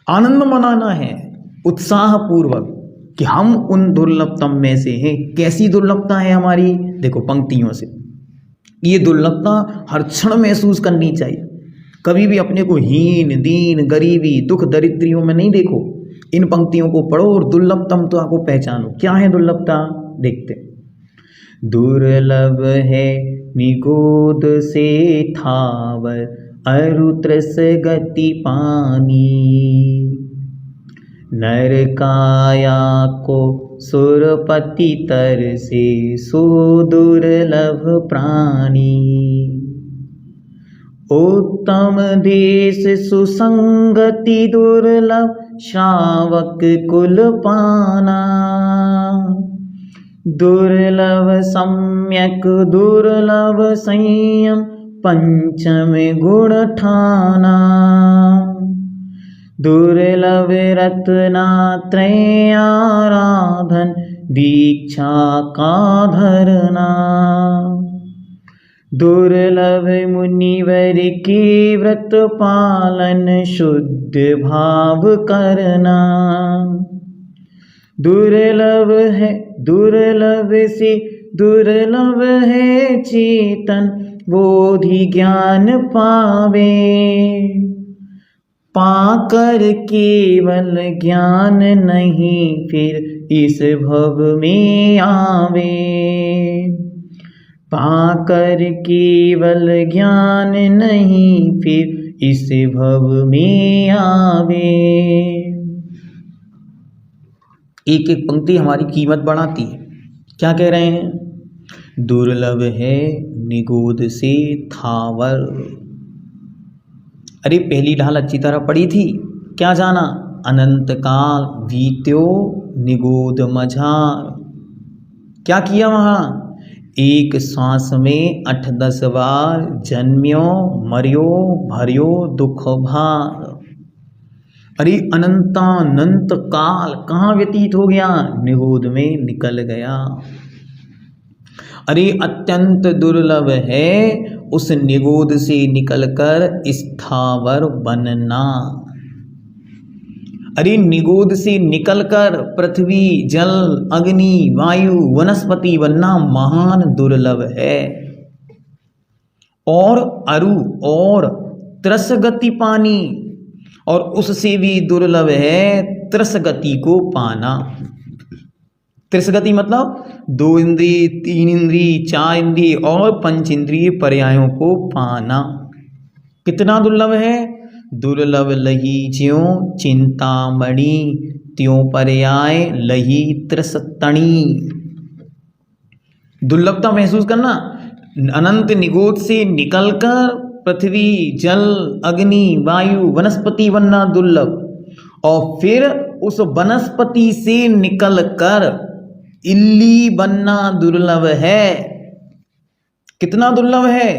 आनंद मनाना है उत्साह पूर्वक कि हम उन दुर्लभतम में से हैं। कैसी दुर्लभता है हमारी? देखो पंक्तियों से ये दुर्लभता हर क्षण महसूस करनी चाहिए। कभी भी अपने को हीन, दीन, गरीबी, दुख, दरिद्रियों में नहीं देखो। इन पंक्तियों को पढ़ो और दुर्लभतम को पहचानो। क्या है दुर्लभता? देखते। दुर्लभ है निगोद से थावर, अरु त्रस गति पानी। नर काया को सुरपति तर से, सो दुर्लभ प्राणी। उत्तम देश सुसंगति दुर्लभ, श्रावक कुल पाना। दुर्लभ सम्यक दुर्लभ संयम, पंचम गुण ठाना। दुर्लभ रत्नात्रय आराधन, दीक्षा का धरना। दुर्लभ मुनिवर के व्रत पालन, शुद्ध भाव करना। दुर्लभ है दुर्लभ से दुर्लभ है चेतन, बोधि ज्ञान पावे। पाकर केवल ज्ञान नहीं, फिर इस भव में आवे। पाकर केवल ज्ञान नहीं, फिर इस भव में आवे। एक एक पंक्ति हमारी कीमत बढ़ाती है। क्या कह रहे हैं? दुर्लभ है निगोद से थावर। अरे पहली ढाल अच्छी तरह पढ़ी थी। क्या जाना? अनंत काल बीत्यो निगोद मझार। क्या किया वहां? एक सांस में 8-10 बार जन्म्यो मर्यो भर्यो दुख भार। अरे अनंतानंत काल कहाँ व्यतीत हो गया? निगोद में निकल गया। अरे अत्यंत दुर्लभ है उस निगोद से निकलकर स्थावर बनना। अरे निगोद से निकलकर पृथ्वी, जल, अग्नि, वायु, वनस्पति बनना महान दुर्लभ है। और अरु और त्रस गति पानी, और उससे भी दुर्लभ है त्रस गति को पाना। त्रस गति मतलब 2 इंद्रिय, 3 इंद्रिय, 4 इंद्रिय और 5 इंद्रिय पर्यायों को पाना। कितना दुर्लभ है? दुर्लभ लही ज्यों चिंतामणि, त्यों पर्याय लही त्रसतणी। दुर्लभता महसूस करना। अनंत निगोद से निकलकर पृथ्वी, जल, अग्नि, वायु, वनस्पति बनना दुर्लभ, और फिर उस वनस्पति से निकलकर इल्ली बनना दुर्लभ है। कितना दुर्लभ है?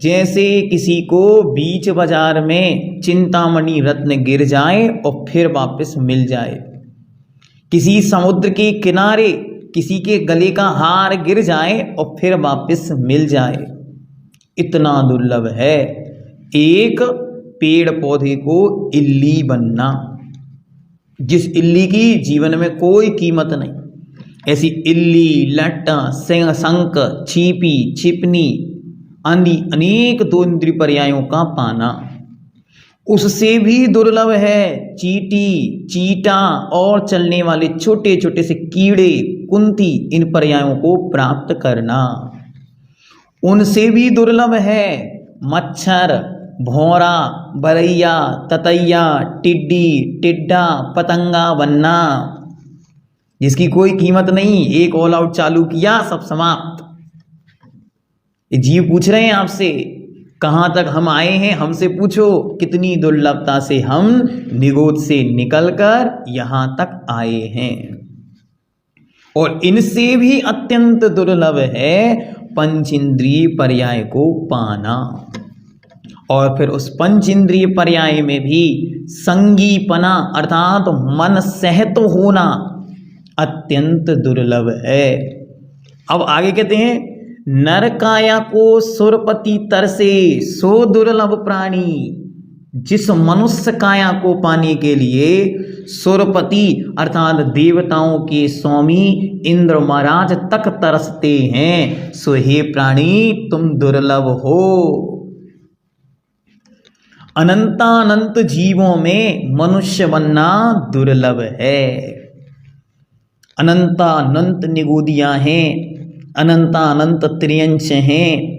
जैसे किसी को बीच बाजार में चिंतामणि रत्न गिर जाए और फिर वापस मिल जाए। किसी समुद्र के किनारे किसी के गले का हार गिर जाए और फिर वापस मिल जाए। इतना दुर्लभ है एक पेड़ पौधे को इल्ली बनना, जिस इल्ली की जीवन में कोई कीमत नहीं। ऐसी इल्ली, लट्टा, शंख, छीपी, छिपनी आदि अनेक 2 इंद्रिय पर्यायों का पाना। उससे भी दुर्लभ है चींटी, चीटा और चलने वाले छोटे छोटे से कीड़े, कुंती, इन पर्यायों को प्राप्त करना। उनसे भी दुर्लभ है मच्छर, भौरा, बरैया, ततैया, टिड्डी, टिड्डा, पतंगा बनना, जिसकी कोई कीमत नहीं। एक ऑल आउट चालू किया, सब समाप्त। ये जीव पूछ रहे हैं आपसे कहाँ तक हम आए हैं। हमसे पूछो कितनी दुर्लभता से हम निगोद से निकलकर यहाँ तक आए हैं। और इनसे भी अत्यंत दुर्लभ है पंच इंद्रिय पर्याय को पाना। और फिर उस पंच इंद्रिय पर्याय में भी संगीपना अर्थात मन सहत होना अत्यंत दुर्लभ है। अब आगे कहते हैं नर काया को सुरपति तरसे, सो दुर्लभ प्राणी। जिस मनुष्य काया को पाने के लिए सुरपति अर्थात देवताओं के स्वामी इंद्र महाराज तक तरसते हैं, सो हे प्राणी तुम दुर्लभ हो। अनंतानंत जीवों में मनुष्य बनना दुर्लभ है। अनंतानंत निगोदियां हैं, अनंतानंत त्रियंश हैं,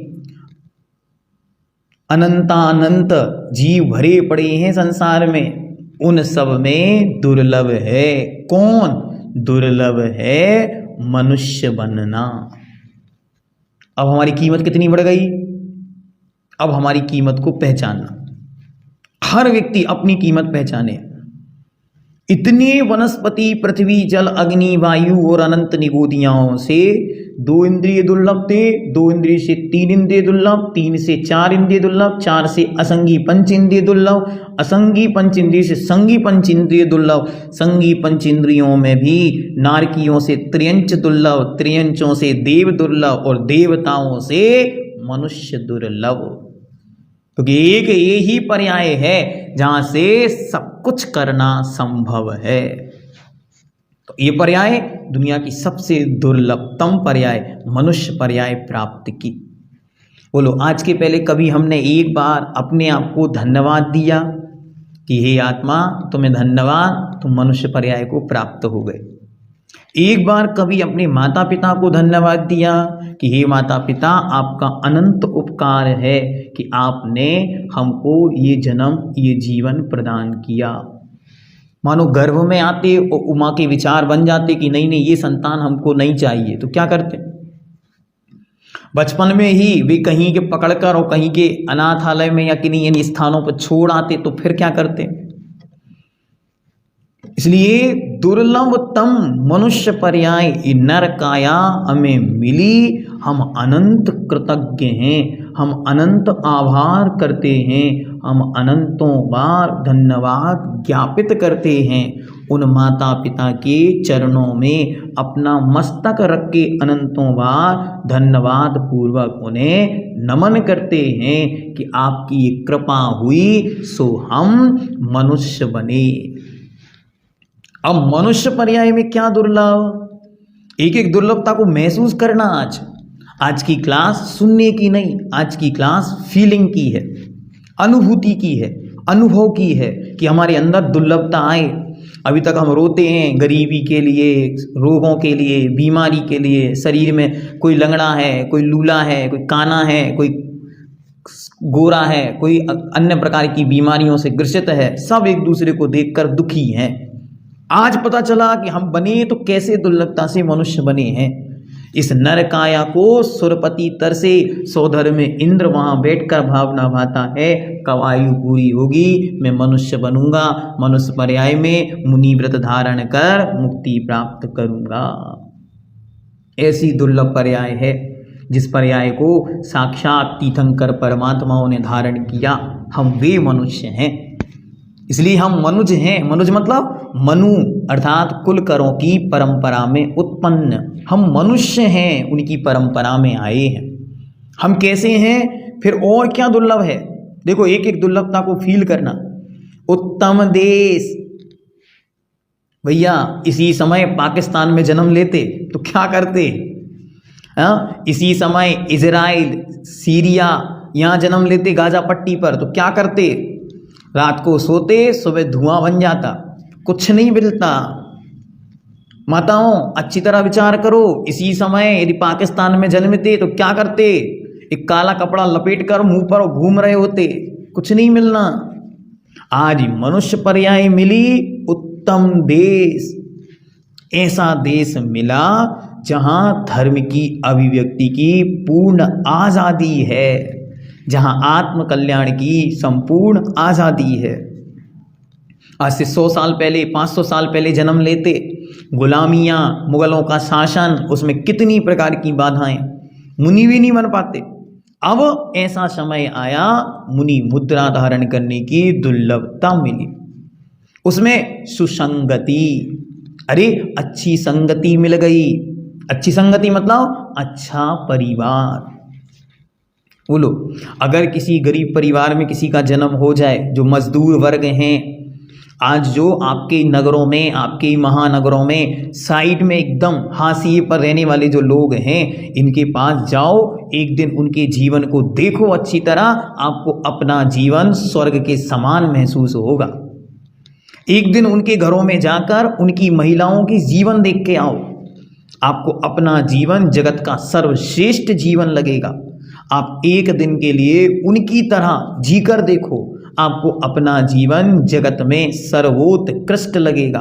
अनंतानंत जीव भरे पड़े हैं संसार में, उन सब में दुर्लभ है कौन? दुर्लभ है मनुष्य बनना। अब हमारी कीमत कितनी बढ़ गई? अब हमारी कीमत को पहचानना, हर व्यक्ति अपनी कीमत पहचाने। इतने वनस्पति पृथ्वी जल अग्नि वायु और अनंत निगोदियाओं से 2 इंद्रिय दुर्लभ थे, 2 इंद्रिय से 3 इंद्रिय दुर्लभ, 3 से 4 इंद्रिय दुर्लभ, 4 से असंगी पंच इंद्रिय दुर्लभ, असंगी पंच इंद्रिय से संगी पंच इंद्रिय दुर्लभ, संगी पंच इंद्रियों में भी नारकियों से त्रियंच दुर्लभ, त्रियंचों से देव दुर्लभ और देवताओं से मनुष्य दुर्लभ। क्योंकि एक ये ही पर्याय है जहां से सब कुछ करना संभव है। तो ये पर्याय दुनिया की सबसे दुर्लभतम पर्याय मनुष्य पर्याय प्राप्त की। बोलो आज के पहले कभी हमने एक बार अपने आप को धन्यवाद दिया कि हे आत्मा तुम्हें धन्यवाद, तुम मनुष्य पर्याय को प्राप्त हो गए? एक बार कभी अपने माता पिता को धन्यवाद दिया कि हे माता पिता आपका अनंत उपकार है कि आपने हमको ये जन्म ये जीवन प्रदान किया? मानो गर्भ में आते और उमा के विचार बन जाते कि नहीं नहीं ये संतान हमको नहीं चाहिए, तो क्या करते? बचपन में ही वे कहीं के पकड़कर और कहीं के अनाथालय में या किन्हीं इन स्थानों पर छोड़ आते, तो फिर क्या करते? इसलिए दुर्लभतम मनुष्य पर्याय नर काया हमें मिली, हम अनंत कृतज्ञ हैं, हम अनंत आभार करते हैं, हम अनंतों बार धन्यवाद ज्ञापित करते हैं। उन माता पिता के चरणों में अपना मस्तक रख के अनंतों बार धन्यवाद पूर्वक उन्हें नमन करते हैं कि आपकी कृपा हुई सो हम मनुष्य बने। अब मनुष्य पर्याय में क्या दुर्लभ, एक एक दुर्लभता को महसूस करना। आज की क्लास सुनने की नहीं, आज की क्लास फीलिंग की है, अनुभूति की है, अनुभव की है कि हमारे अंदर दुर्लभता आए। अभी तक हम रोते हैं गरीबी के लिए, रोगों के लिए, बीमारी के लिए, शरीर में कोई लंगड़ा है, कोई लूला है, कोई काना है, कोई गोरा है, कोई अन्य प्रकार की बीमारियों से ग्रसित है, सब एक दूसरे को देखकर दुखी हैं। आज पता चला कि हम बने तो कैसे दुर्लभता से मनुष्य बने हैं। इस नर काया को सुरपति तर से सौधर में इंद्र वहां बैठकर भावना भाता है, कब आयु पूरी होगी मैं मनुष्य बनूंगा, मनुष्य पर्याय में मुनि व्रत धारण कर मुक्ति प्राप्त करूंगा। ऐसी दुर्लभ पर्याय है जिस पर्याय को साक्षात तीर्थंकर परमात्माओं ने धारण किया। हम वे मनुष्य हैं, इसलिए हम मनुज हैं। मनुज मतलब मनु अर्थात कुलकरों की परंपरा में उत्पन्न हम मनुष्य हैं, उनकी परंपरा में आए हैं। हम कैसे हैं? फिर और क्या दुर्लभ है? देखो एक एक दुर्लभता को फील करना। उत्तम देश, भैया इसी समय पाकिस्तान में जन्म लेते तो क्या करते? इसी समय इजराइल सीरिया यहाँ जन्म लेते गाजा पट्टी पर तो क्या करते? रात को सोते सुबह धुआं बन जाता, कुछ नहीं मिलता। माताओं अच्छी तरह विचार करो, इसी समय यदि पाकिस्तान में जन्मते तो क्या करते? एक काला कपड़ा लपेट कर मुंह पर घूम रहे होते, कुछ नहीं मिलना। आज मनुष्य पर्याय मिली, उत्तम देश, ऐसा देश मिला जहां धर्म की अभिव्यक्ति की पूर्ण आजादी है, जहां आत्म कल्याण की संपूर्ण आजादी है। आज से 100 साल पहले 500 साल पहले जन्म लेते, गुलामियां, मुगलों का शासन, उसमें कितनी प्रकार की बाधाएं, मुनि भी नहीं बन पाते। अब ऐसा समय आया मुनि मुद्रा धारण करने की दुर्लभता मिली, उसमें सुसंगति, अरे अच्छी संगति मिल गई। अच्छी संगति मतलब अच्छा परिवार, बोलो, अगर किसी गरीब परिवार में किसी का जन्म हो जाए, जो मजदूर वर्ग हैं, आज जो आपके नगरों में, आपके महानगरों में साइड में एकदम हाशिए पर रहने वाले जो लोग हैं, इनके पास जाओ, एक दिन उनके जीवन को देखो अच्छी तरह, आपको अपना जीवन स्वर्ग के समान महसूस होगा। एक दिन उनके घरों में जाकर उनकी महिलाओं की जीवन देख के आओ, आपको अपना जीवन जगत का सर्वश्रेष्ठ जीवन लगेगा। आप एक दिन के लिए उनकी तरह जीकर देखो, आपको अपना जीवन जगत में सर्वोत्कृष्ट लगेगा।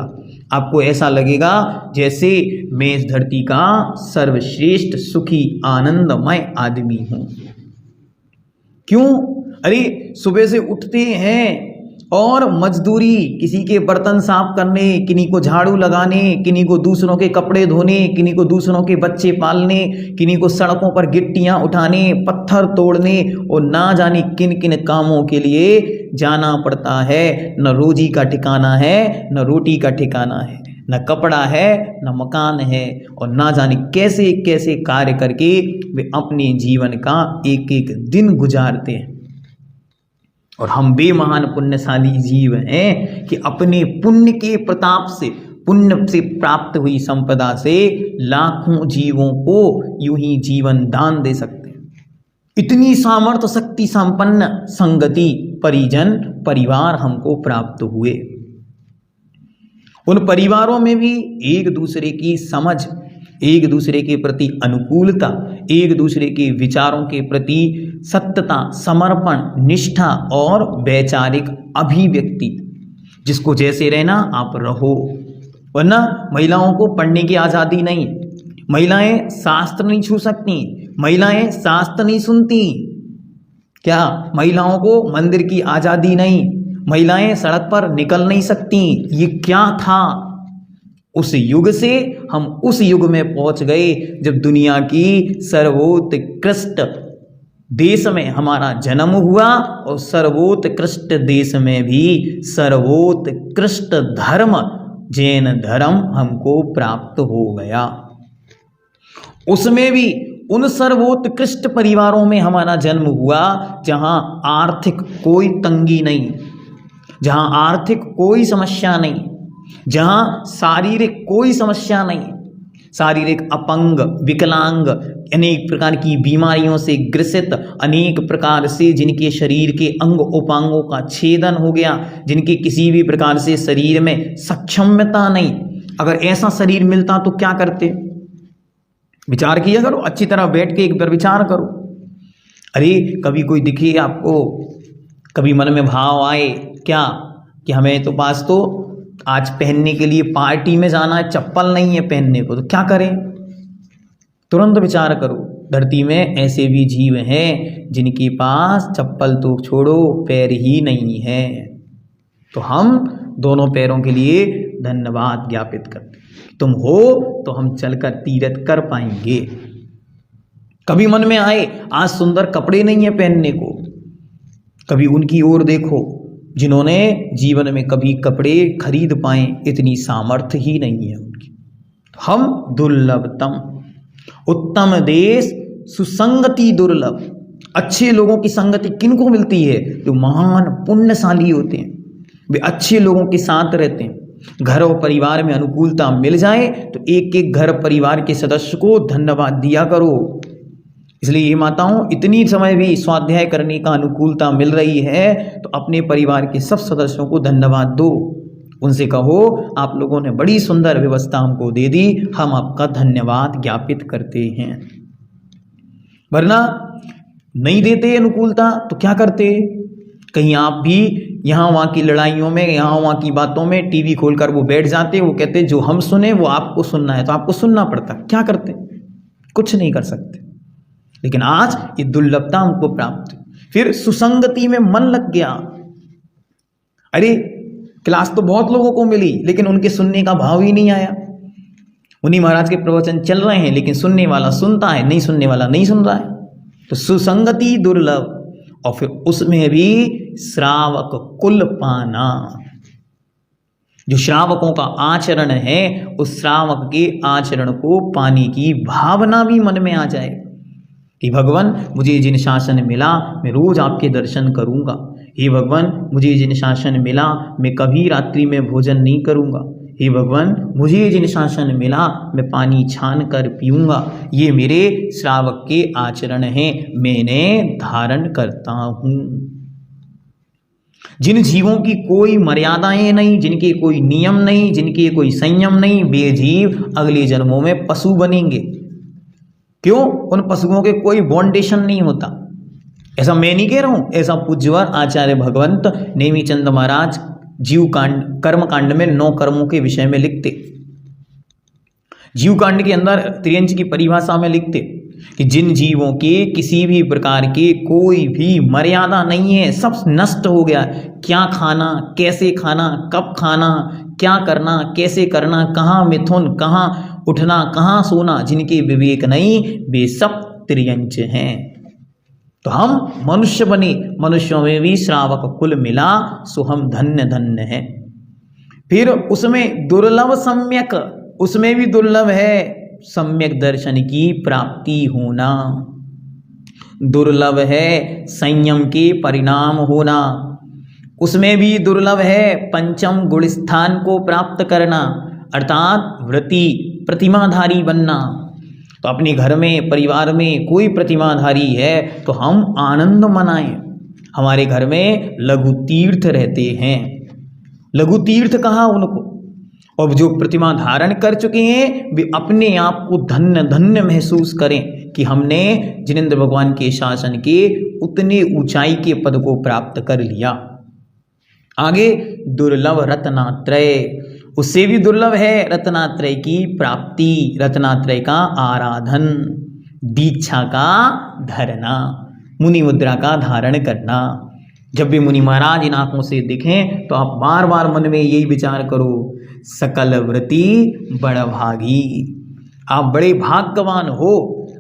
आपको ऐसा लगेगा जैसे मैं इस धरती का सर्वश्रेष्ठ सुखी आनंदमय आदमी हूं। क्यों? अरे सुबह से उठते हैं और मजदूरी, किसी के बर्तन साफ करने, किन्हीं को झाड़ू लगाने, किन्हीं को दूसरों के कपड़े धोने, किन्हीं को दूसरों के बच्चे पालने, किन्हीं को सड़कों पर गिट्टियां उठाने, पत्थर तोड़ने और ना जाने किन किन कामों के लिए जाना पड़ता है। न रोजी का ठिकाना है, न रोटी का ठिकाना है, न कपड़ा है, न मकान है, और ना जाने कैसे कैसे कार्य करके वे अपने जीवन का एक एक दिन गुजारते हैं। और हम बेमहान पुण्यशाली जीव हैं कि अपने पुण्य के प्रताप से, पुण्य से प्राप्त हुई संपदा से लाखों जीवों को यूं ही जीवन दान दे सकते हैं। इतनी सामर्थ्य शक्ति संपन्न संगति, परिजन, परिवार हमको प्राप्त हुए। उन परिवारों में भी एक दूसरे की समझ, एक दूसरे के प्रति अनुकूलता, एक दूसरे के विचारों के प्रति सत्यता, समर्पण, निष्ठा और वैचारिक अभिव्यक्ति, जिसको जैसे रहना आप रहो। वरना महिलाओं को पढ़ने की आज़ादी नहीं, महिलाएं शास्त्र नहीं छू सकती, महिलाएं शास्त्र नहीं सुनती। क्या? महिलाओं को मंदिर की आज़ादी नहीं, महिलाएं सड़क पर निकल नहीं सकती। ये क्या था? उस युग से हम उस युग में पहुंच गए जब दुनिया की सर्वोत्कृष्ट देश में हमारा जन्म हुआ, और सर्वोत्कृष्ट देश में भी सर्वोत्कृष्ट धर्म, जैन धर्म हमको प्राप्त हो गया। उसमें भी उन सर्वोत्कृष्ट परिवारों में हमारा जन्म हुआ जहां आर्थिक कोई तंगी नहीं, जहां आर्थिक कोई समस्या नहीं, जहां शारीरिक कोई समस्या नहीं, शारीरिक अपंग, विकलांग, अनेक प्रकार की बीमारियों से ग्रसित, अनेक प्रकार से जिनके शरीर के अंग उपांगों का छेदन हो गया, जिनके किसी भी प्रकार से शरीर में सक्षमता नहीं। अगर ऐसा शरीर मिलता तो क्या करते? विचार किया करो, अच्छी तरह बैठ के एक बार विचार करो। अरे कभी कोई दिखे आपको, कभी मन में भाव आए क्या कि हमें तो पास तो आज पहनने के लिए पार्टी में जाना है, चप्पल नहीं है पहनने को, तो क्या करें? तुरंत विचार करो, धरती में ऐसे भी जीव हैं जिनके पास चप्पल तो छोड़ो पैर ही नहीं है। तो हम दोनों पैरों के लिए धन्यवाद ज्ञापित करते हैं। तुम हो तो हम चलकर तीर्थ कर पाएंगे। कभी मन में आए आज सुंदर कपड़े नहीं है पहनने को, कभी उनकी ओर देखो जिन्होंने जीवन में कभी कपड़े खरीद पाए, इतनी सामर्थ्य ही नहीं है उनकी। हम दुर्लभतम, उत्तम देश, सुसंगति दुर्लभ। अच्छे लोगों की संगति किनको मिलती है? जो महान पुण्यशाली होते हैं, वे अच्छे लोगों के साथ रहते हैं। घर और परिवार में अनुकूलता मिल जाए तो एक एक घर परिवार के सदस्य को धन्यवाद दिया करो। इसलिए ये माताओं, इतनी समय भी स्वाध्याय करने का अनुकूलता मिल रही है तो अपने परिवार के सब सदस्यों को धन्यवाद दो। उनसे कहो आप लोगों ने बड़ी सुंदर व्यवस्था हमको दे दी, हम आपका धन्यवाद ज्ञापित करते हैं। वरना नहीं देते अनुकूलता तो क्या करते? कहीं आप भी यहाँ वहाँ की लड़ाइयों में, यहाँ वहाँ की बातों में टीवी खोलकर वो बैठ जाते, वो कहते जो हम सुने वो आपको सुनना है, तो आपको सुनना पड़ता। क्या करते? कुछ नहीं कर सकते। लेकिन आज ये दुर्लभता हमको प्राप्त हुई। फिर सुसंगति में मन लग गया। अरे क्लास तो बहुत लोगों को मिली लेकिन उनके सुनने का भाव ही नहीं आया। उन्हीं महाराज के प्रवचन चल रहे हैं लेकिन सुनने वाला सुनता है, नहीं सुनने वाला नहीं सुन रहा है। तो सुसंगति दुर्लभ, और फिर उसमें भी श्रावक कुल पाना। जो श्रावकों का आचरण है, उस श्रावक के आचरण को पाने की भावना भी मन में आ जाए। कि भगवान मुझे जिन शासन मिला मैं रोज आपके दर्शन करूंगा। हे भगवान मुझे जिन शासन मिला मैं कभी रात्रि में भोजन नहीं करूंगा। हे भगवान मुझे जिन शासन मिला मैं पानी छान कर पीऊंगा। ये मेरे श्रावक के आचरण हैं, मैंने धारण करता हूँ। जिन जीवों की कोई मर्यादाएं नहीं, जिनके कोई नियम नहीं, जिनके कोई संयम नहीं, वे जीव अगले जन्मों में पशु बनेंगे। क्यों? उन पशुओं के कोई बाउंडेशन नहीं होता। ऐसा मैं नहीं कह रहा हूं, ऐसा पूज्यवर आचार्य भगवंत नेमीचंद महाराज जीव कांड कर्म कांड में 9 कर्मों के विषय में लिखते। जीव कांड के अंदर त्रियंच की परिभाषा में लिखते कि जिन जीवों के किसी भी प्रकार के कोई भी मर्यादा नहीं है, सब नष्ट हो गया। क्या खाना, कैसे खाना, कब खाना, क्या करना, कैसे करना, कहाँ मिथुन, कहाँ उठना, कहाँ सोना, जिनके विवेक नहीं, वे सब त्रियंच हैं। तो हम मनुष्य बने, मनुष्यों में भी श्रावक कुल मिला, सो हम धन्य धन्य हैं। फिर उसमें दुर्लभ सम्यक, उसमें भी दुर्लभ है सम्यक दर्शन की प्राप्ति होना। दुर्लभ है संयम के परिणाम होना। उसमें भी दुर्लभ है पंचम गुण स्थान को प्राप्त करना, अर्थात व्रति प्रतिमाधारी बनना। तो अपने घर में, परिवार में कोई प्रतिमाधारी है तो हम आनंद मनाएं। हमारे घर में लघु तीर्थ रहते हैं, लघु तीर्थ कहा उनको, और जो प्रतिमा धारण कर चुके हैं वे अपने आप को धन्य धन्य महसूस करें कि हमने जिनेंद्र भगवान के शासन के उतने ऊंचाई के पद को प्राप्त कर लिया। आगे दुर्लभ रत्नात्रय, उससे भी दुर्लभ है रत्नात्रय की प्राप्ति, रत्नात्रय का आराधन, दीक्षा का धरना, मुनि मुद्रा का धारण करना। जब भी मुनि महाराज इन आंखों से दिखें तो आप बार बार मन में यही विचार करो, सकल व्रति बड़ भागी। आप बड़े भाग्यवान हो,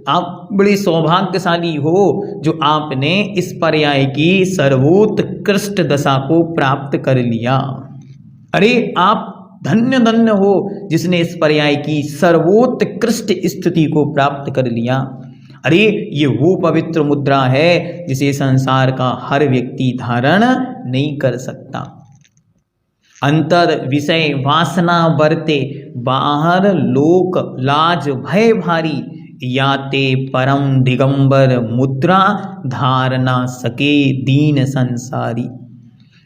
आप बड़े सौभाग्यशाली हो जो आपने इस पर्याय की सर्वोत्कृष्ट दशा को प्राप्त कर लिया। अरे आप धन्य धन्य हो जिसने इस पर्याय की सर्वोत्कृष्ट स्थिति को प्राप्त कर लिया। अरे ये वो पवित्र मुद्रा है जिसे संसार का हर व्यक्ति धारण नहीं कर सकता। अंतर विषय वासना बरते, बाहर लोक लाज भय भारी, याते परम दिगंबर मुद्रा, धारना सके दीन संसारी।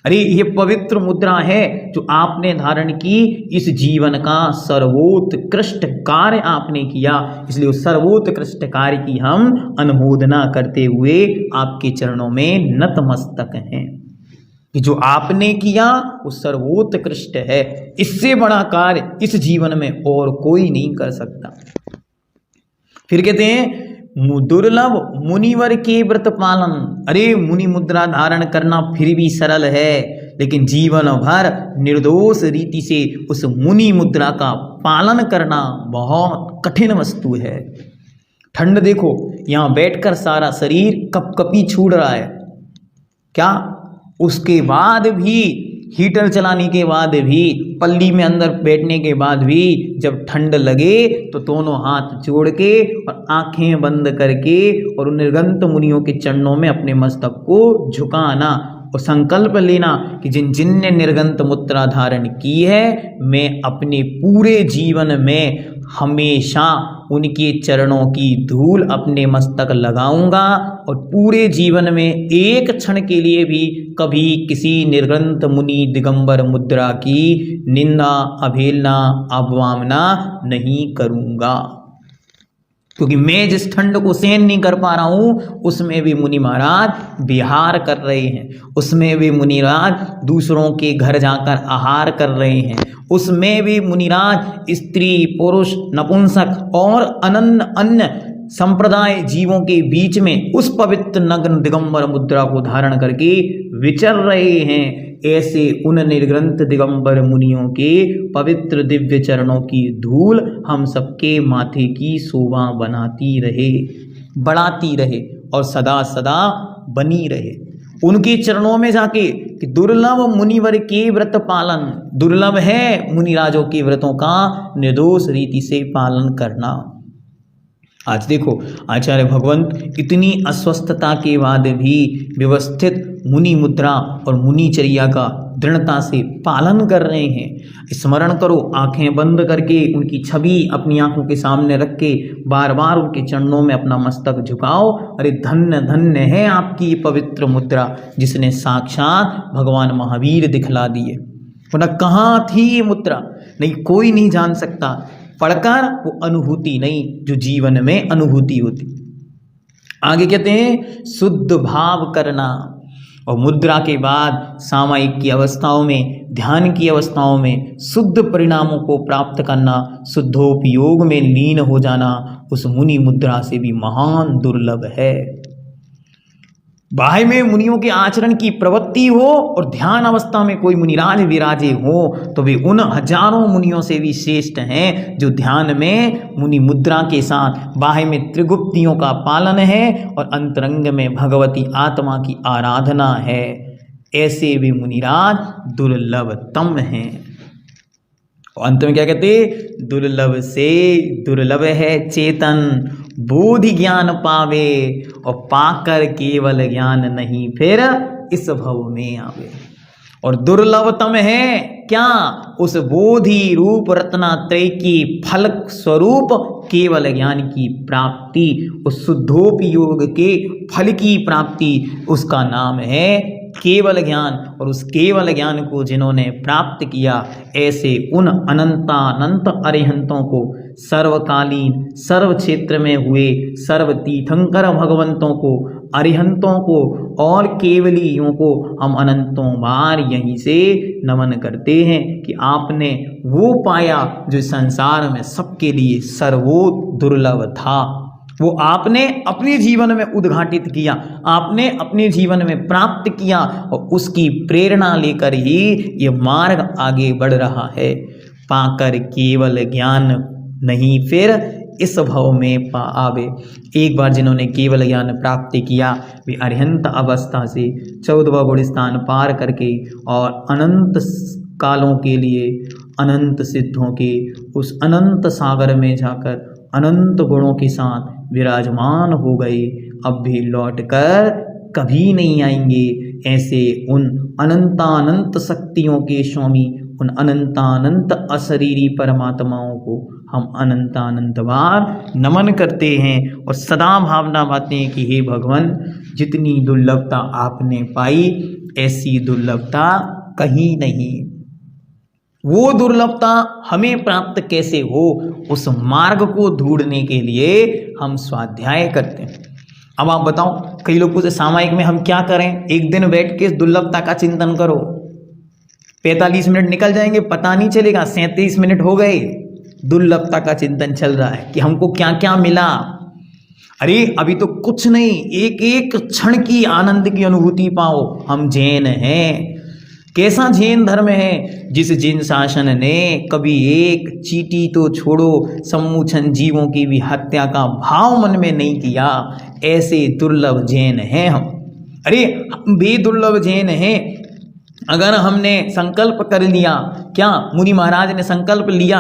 अरे ये पवित्र मुद्रा है जो आपने धारण की, इस जीवन का सर्वोत्कृष्ट कार्य आपने किया, इसलिए उस सर्वोत्कृष्ट कार्य की हम अनुमोदना करते हुए आपके चरणों में नतमस्तक हैं कि जो आपने किया वो सर्वोत्कृष्ट है। इससे बड़ा कार्य इस जीवन में और कोई नहीं कर सकता। फिर कहते हैं दुर्लभ मुनिवर के व्रत पालन। अरे मुनि मुद्रा धारण करना फिर भी सरल है, लेकिन जीवन भर निर्दोष रीति से उस मुनि मुद्रा का पालन करना बहुत कठिन वस्तु है। ठंड देखो, यहाँ बैठकर सारा शरीर कपकपी छूट रहा है, क्या उसके बाद भी, हीटर चलाने के बाद भी, पल्ली में अंदर बैठने के बाद भी जब ठंड लगे तो दोनों हाथ जोड़ के और आंखें बंद करके और उन निर्गंत मुनियों के चरणों में अपने मस्तक को झुकाना और संकल्प लेना कि जिन जिनने निर्गंत मुद्रा धारण की है, मैं अपने पूरे जीवन में हमेशा उनके चरणों की धूल अपने मस्तक लगाऊंगा और पूरे जीवन में एक क्षण के लिए भी कभी किसी निर्गंत मुनि दिगंबर मुद्रा की निंदा, अवहेलना, अवमानना नहीं करूंगा। क्योंकि मैं जिस ठंड को सहन नहीं कर पा रहा हूं उसमें भी मुनि महाराज विहार कर रहे हैं, उसमें भी मुनिराज दूसरों के घर जाकर आहार कर रहे हैं, उसमें भी मुनिराज स्त्री, पुरुष, नपुंसक और अनन्य अन्य संप्रदाय जीवों के बीच में उस पवित्र नग्न दिगंबर मुद्रा को धारण करके विचर रहे हैं। ऐसे उन निर्ग्रंथ दिगंबर मुनियों के पवित्र दिव्य चरणों की धूल हम सबके माथे की शोभा बनाती रहे, बढ़ाती रहे और सदा सदा बनी रहे। उनके चरणों में जाके कि दुर्लभ मुनिवर के व्रत पालन, दुर्लभ है मुनिराजों के व्रतों का निर्दोष रीति से पालन करना। आज देखो आचार्य भगवंत इतनी अस्वस्थता के बाद भी व्यवस्थित मुनि मुद्रा और मुनिचर्या का दृढ़ता से पालन कर रहे हैं। स्मरण करो, आंखें बंद करके उनकी छवि अपनी आंखों के सामने रख के बार बार उनके चरणों में अपना मस्तक झुकाओ। अरे धन्य धन्य है आपकी ये पवित्र मुद्रा जिसने साक्षात भगवान महावीर दिखला दिए। वरना कहाँ थी ये मुद्रा, नहीं कोई नहीं जान सकता, पढ़कर वो अनुभूति नहीं जो जीवन में अनुभूति होती। आगे कहते हैं शुद्ध भाव करना, और मुद्रा के बाद सामायिक की अवस्थाओं में, ध्यान की अवस्थाओं में शुद्ध परिणामों को प्राप्त करना, शुद्धोपयोग में लीन हो जाना उस मुनि मुद्रा से भी महान दुर्लभ है। बाह्य में मुनियों के आचरण की प्रवृत्ति हो और ध्यान अवस्था में कोई मुनिराज विराजे हो तो वे उन हजारों मुनियों से भी श्रेष्ठ हैं जो ध्यान में मुनि मुद्रा के साथ बाह्य में त्रिगुप्तियों का पालन है और अंतरंग में भगवती आत्मा की आराधना है। ऐसे वे मुनिराज दुर्लभतम हैं। और अंत में क्या कहते, दुर्लभ से दुर्लभ है चेतन, बोधि ज्ञान पावे और पाकर केवल ज्ञान नहीं फिर इस भव में आवे। और दुर्लभतम है क्या, उस बोधि रूप रत्नात्रय की फल स्वरूप केवल ज्ञान की प्राप्ति, उस शुद्धोपयोग के फल की प्राप्ति, उसका नाम है केवल ज्ञान। और उस केवल ज्ञान को जिन्होंने प्राप्त किया, ऐसे उन अनंतानंत अरिहंतों को, सर्वकालीन सर्व क्षेत्र में हुए सर्व तीर्थंकर भगवंतों को, अरिहंतों को और केवलियों को हम अनंतों बार यहीं से नमन करते हैं कि आपने वो पाया जो संसार में सबके लिए सर्वो दुर्लभ था। वो आपने अपने जीवन में उद्घाटित किया, आपने अपने जीवन में प्राप्त किया और उसकी प्रेरणा लेकर ही ये मार्ग आगे बढ़ रहा है। पाकर केवल ज्ञान नहीं फिर इस भव में आवे। एक बार जिन्होंने केवल ज्ञान प्राप्त किया वे अरिहंत अवस्था से 14वां गुण स्थान पार करके और अनंत कालों के लिए अनंत सिद्धों के उस अनंत सागर में जाकर अनंत गुणों के साथ विराजमान हो गए। अब भी लौटकर कभी नहीं आएंगे। ऐसे उन अनंतानंत शक्तियों के स्वामी, उन अनंतानंत अशरीरी परमात्माओं को हम अनंतानंत बार नमन करते हैं और सदा भावना पाते हैं कि हे भगवान, जितनी दुर्लभता आपने पाई ऐसी दुर्लभता कहीं नहीं। वो दुर्लभता हमें प्राप्त कैसे हो, उस मार्ग को ढूंढने के लिए हम स्वाध्याय करते हैं। अब आप बताओ, कई लोग पूछे सामायिक में हम क्या करें? एक दिन बैठ के दुर्लभता का चिंतन करो, 45 मिनट निकल जाएंगे पता नहीं चलेगा। 37 मिनट हो गए, दुर्लभता का चिंतन चल रहा है कि हमको क्या क्या मिला। अरे अभी तो कुछ नहीं, एक एक क्षण की आनंद की अनुभूति पाओ। हम जैन हैं। कैसा जैन धर्म है? जिस जैन शासन ने कभी एक चींटी तो छोड़ो, सम्मुचन जीवों की भी हत्या का भाव मन में नहीं किया, ऐसे दुर्लभ जैन हैं हम। अरे बेदुर्लभ जैन हैं। अगर हमने संकल्प कर लिया, क्या मुनि महाराज ने संकल्प लिया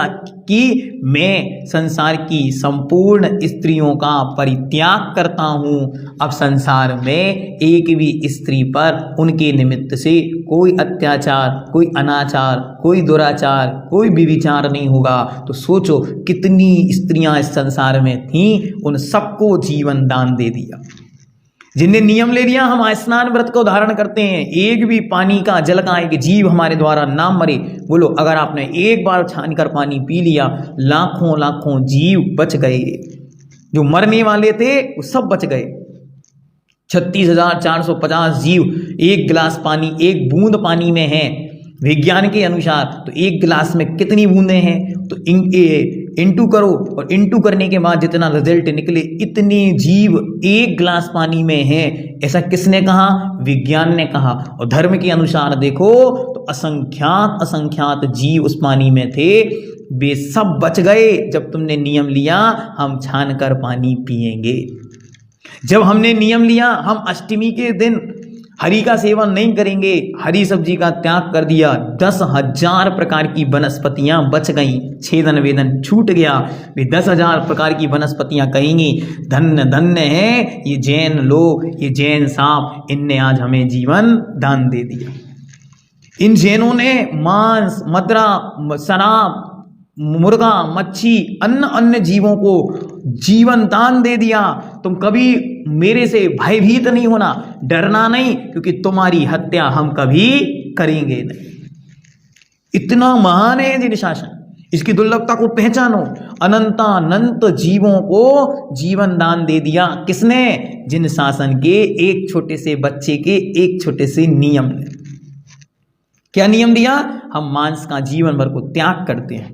कि मैं संसार की संपूर्ण स्त्रियों का परित्याग करता हूँ, अब संसार में एक भी स्त्री पर उनके निमित्त से कोई अत्याचार, कोई अनाचार, कोई दुराचार, कोई व्यभिचार नहीं होगा, तो सोचो कितनी स्त्रियां इस संसार में थीं, उन सबको जीवन दान दे दिया। जिनने नियम ले लिया, हम स्नान व्रत को धारण करते हैं, एक भी पानी का जल का एक जीव हमारे द्वारा ना मरे। बोलो, अगर आपने एक बार छान कर पानी पी लिया, लाखों लाखों जीव बच गए। जो मरने वाले थे वो सब बच गए। 36,450 जीव एक गिलास पानी, एक बूंद पानी में है। विज्ञान के अनुसार तो एक गिलास में कितनी बूंदें हैं, तो इंटू करो और इंटू करने के बाद जितना रिजल्ट निकले, इतने जीव एक गिलास पानी में हैं। ऐसा किसने कहा? विज्ञान ने कहा। और धर्म के अनुसार देखो तो असंख्यात जीव उस पानी में थे, वे सब बच गए। जब तुमने नियम लिया हम छान कर पानी पिएंगे, जब हमने नियम लिया हम अष्टमी के दिन हरी का सेवन नहीं करेंगे, हरी सब्जी का त्याग कर दिया, 10,000 प्रकार की वनस्पतियां बच गई, छेदन वेदन छूट गया। वे 10,000 प्रकार की वनस्पतियां कहेंगी धन्य धन्य है ये जैन लोग, ये जैन साहब, इनने आज हमें जीवन दान दे दिया। इन जैनों ने मांस, मदिरा, शराब, मुर्गा, मच्छी, अन्य जीवों को जीवन दान दे दिया। तुम कभी मेरे से भयभीत नहीं होना, डरना नहीं, क्योंकि तुम्हारी हत्या हम कभी करेंगे नहीं। इतना महान है जिन शासन, इसकी दुर्लभता को पहचानो। अनंतानंत जीवों को जीवन दान दे दिया किसने? जिन शासन के एक छोटे से बच्चे के एक छोटे से नियम ने। क्या नियम दिया? हम मांस का जीवन भर को त्याग करते हैं।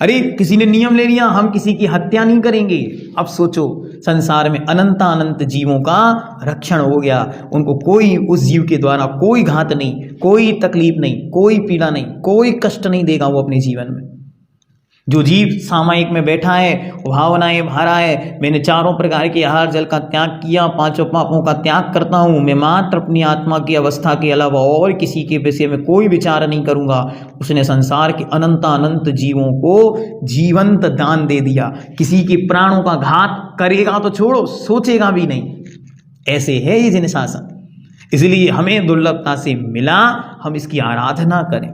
अरे किसी ने नियम ले लिया, हम किसी की हत्या नहीं करेंगे। अब सोचो, संसार में अनंत जीवों का रक्षण हो गया, उनको कोई, उस जीव के द्वारा कोई घात नहीं, कोई तकलीफ नहीं, कोई पीड़ा नहीं, कोई कष्ट नहीं देगा वो अपने जीवन में। जो जीव सामायिक में बैठा है, भावनाएं भरा है, मैंने चारों प्रकार के आहार जल का त्याग किया, पांचों पापों का त्याग करता हूँ, मैं मात्र अपनी आत्मा की अवस्था के अलावा और किसी के विषय में कोई विचार नहीं करूँगा, उसने संसार के अनंत जीवों को जीवंत दान दे दिया। किसी के प्राणों का घात करेगा तो छोड़ो, सोचेगा भी नहीं। ऐसे है ये जिन शासन। इसलिए हमें दुर्लभता से मिला, हम इसकी आराधना करें।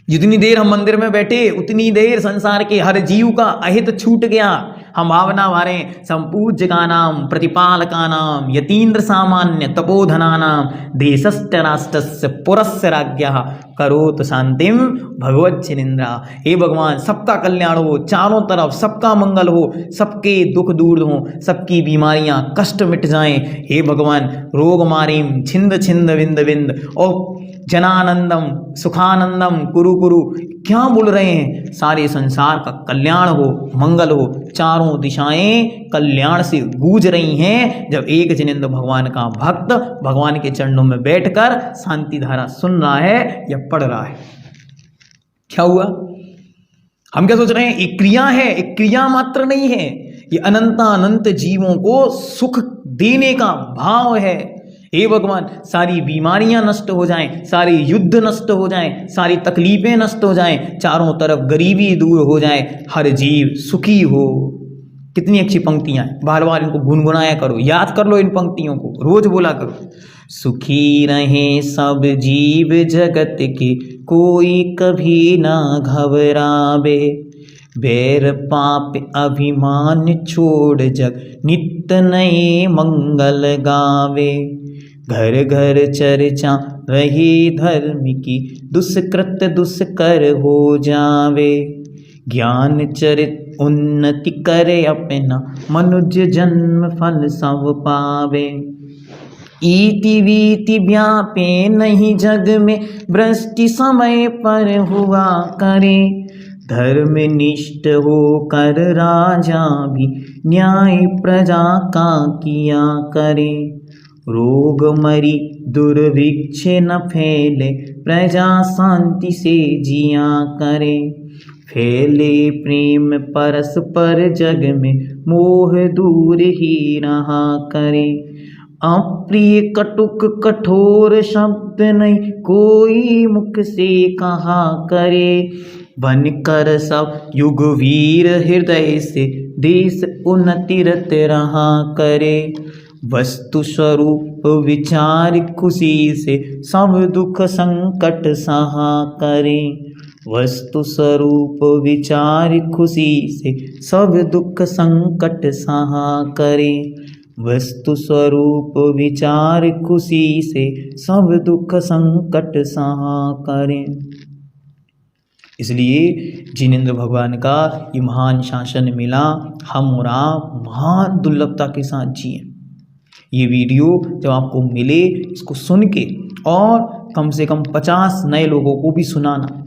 जितनी देर हम मंदिर में बैठे उतनी देर संसार के हर जीव का अहित छूट गया। हम भावना वारे संपूज्यकानां प्रतिपालकानां यतीन्द्र सामान्य तपोधनानां देशस्य राष्ट्रस्य पुरस्य राज्ञः करोतु शांतिम भगवच्छिनिंद्रा। हे भगवान, सबका कल्याण हो, चारों तरफ सबका मंगल हो, सबके दुख दूर हो, सबकी बीमारियां कष्ट मिट जाएं। हे भगवान, रोग मारीम छिंद छिंद विंद विंद और जनानंदम सुखानंदम कुरु कुरु, क्या बोल रहे हैं? सारे संसार का कल्याण हो, मंगल हो, चारों दिशाएं कल्याण से गूंज रही हैं। जब एक जिनेंद्र भगवान का भक्त भगवान के चरणों में बैठकर शांति धारा सुन रहा है या पढ़ रहा है, क्या हुआ? हम क्या सोच रहे हैं? एक क्रिया है, एक क्रिया मात्र नहीं है, ये अनंत जीवों को सुख देने का भाव है। हे भगवान, सारी बीमारियां नष्ट हो जाएं, सारे युद्ध नष्ट हो जाएं, सारी तकलीफें नष्ट हो जाएं, चारों तरफ गरीबी दूर हो जाए, हर जीव सुखी हो। कितनी अच्छी पंक्तियां हैं, बार बार इनको गुनगुनाया करो, याद कर लो इन पंक्तियों को, रोज बोला करो। सुखी रहे सब जीव जगत के, कोई कभी ना घबरावे, बैर पाप अभिमान छोड़ जग नित्य नए मंगल गावे। घर घर चर्चा रही धर्म की, दुष्कृत दुष्कर हो जावे। ज्ञान चरित उन्नति करे अपना, मनुष्य जन्म फल सब पावे। इति वीति व्यापे नहीं जग में, भ्रष्टि समय पर हुआ करे। धर्म निष्ठ हो कर राजा भी, न्याय प्रजा का किया करे। रोग मरी दुर्भिक्ष न फैले, प्रजा शांति से जिया करे। फैले प्रेम परस्पर जग में, मोह दूर ही रहा करे। अप्रिय कटुक कठोर शब्द नहीं, कोई मुख से कहा करे। बन कर सब युग वीर हृदय से, देश उन्नति रत रहा करे। वस्तु स्वरूप विचार खुशी से, सब दुख संकट सहा करे। वस्तु स्वरूप विचार खुशी से, सब दुख संकट सहा करे। वस्तु स्वरूप विचार खुशी से, सब दुख संकट सहा करे। इसलिए जिनेंद्र भगवान का ये महान शासन मिला, हम और आप महान दुर्लभता के साथ जिए। ये वीडियो जब आपको मिले, इसको सुन के और कम से कम 50 नए लोगों को भी सुनाना।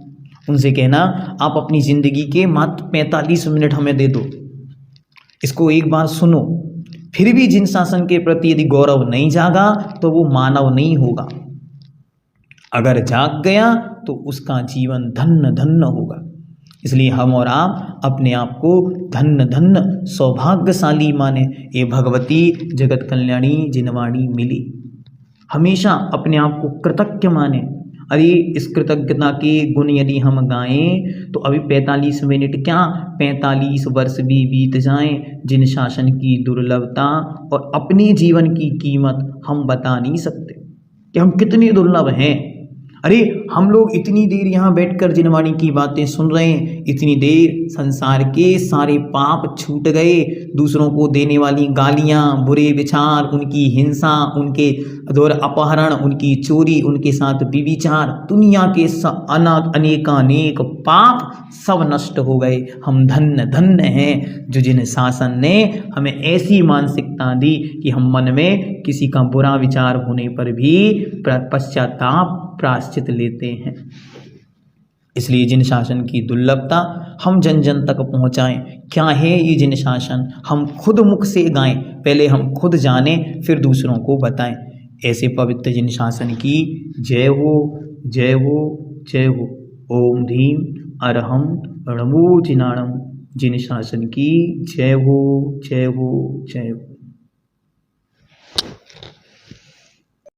उनसे कहना आप अपनी ज़िंदगी के मात्र 45 मिनट हमें दे दो, इसको एक बार सुनो। फिर भी जिन शासन के प्रति यदि गौरव नहीं जागा तो वो मानव नहीं होगा। अगर जाग गया तो उसका जीवन धन्य धन्य होगा। इसलिए हम और आप अपने आप को धन्य धन्य सौभाग्यशाली माने। ये भगवती जगत कल्याणी जिनवाणी मिली। हमेशा अपने आप को कृतज्ञ माने। अरे इस कृतज्ञता के गुण यदि हम गाएं तो अभी 45 मिनट क्या 45 वर्ष भी बीत जाएं, जिन शासन की दुर्लभता और अपने जीवन की कीमत हम बता नहीं सकते कि हम कितने दुर्लभ हैं। अरे हम लोग इतनी देर यहाँ बैठकर जिनवाणी की बातें सुन रहे हैं, इतनी देर संसार के सारे पाप छूट गए, दूसरों को देने वाली गालियाँ, बुरे विचार, उनकी हिंसा, उनके अपहरण, उनकी चोरी, उनके साथ व्यभिचार, दुनिया के अनेकानेक पाप सब नष्ट हो गए। हम धन्य धन्य हैं जो जिन शासन ने हमें ऐसी मानसिकता दी कि हम मन में किसी का बुरा विचार होने पर भी पश्चाताप प्रायश्चित लेते हैं। इसलिए जिन शासन की दुर्लभता हम जन जन तक पहुंचाएं। क्या है ये जिन शासन, हम खुद मुख से गाएं, पहले हम खुद जानें फिर दूसरों को बताएं। ऐसे पवित्र जिन शासन की जय हो, जय हो, जय हो। ओम ह्रीम अरहम णमो जिनाणम जिन शासन की जय हो, जय हो, जय हो।